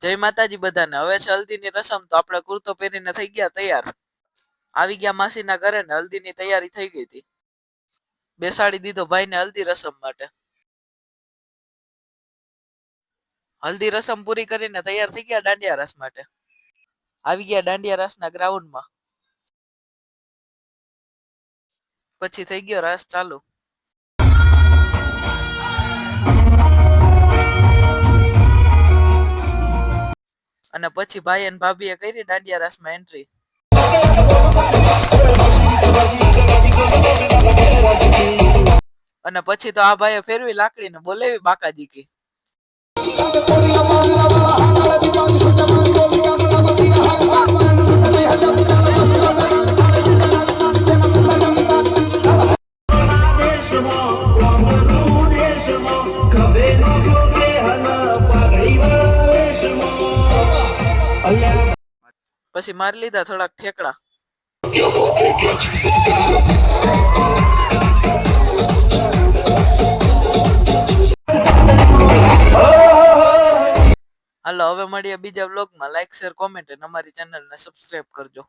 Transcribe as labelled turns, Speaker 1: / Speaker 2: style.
Speaker 1: જય માતાજી બધાને। હવે છે હલ્દીની રસમ, તો આપણે કુર્તો પહેરીને થઈ ગયા તૈયાર। આવી ગયા માસીના ઘરે ને હલ્દીની તૈયારી થઈ ગઈ હતી। બેસાડી દીધો ભાઈને હલ્દી રસમ માટે। હલ્દી રસમ પૂરી કરીને તૈયાર થઈ ગયા દાંડિયા રાસ માટે। આવી ગયા દાંડિયા રાસના ગ્રાઉન્ડમાં। પછી થઈ ગયો રાસ ચાલુ। અને પછી ભાઈ અને ભાભીએ કરી દાંડિયા રાસમાં એન્ટ્રી। અને પછી તો આ ભાઈએ ફેરવી લાકડીને બોલાવી બાકાદીકી। પછી મારી લીધા થોડાક ઠેકડા। હાલો હવે મળીએ બીજા વ્લોગમાં। લાઈક શેર કોમેન્ટ અને અમારી ચેનલને સબસ્ક્રાઇબ કરજો।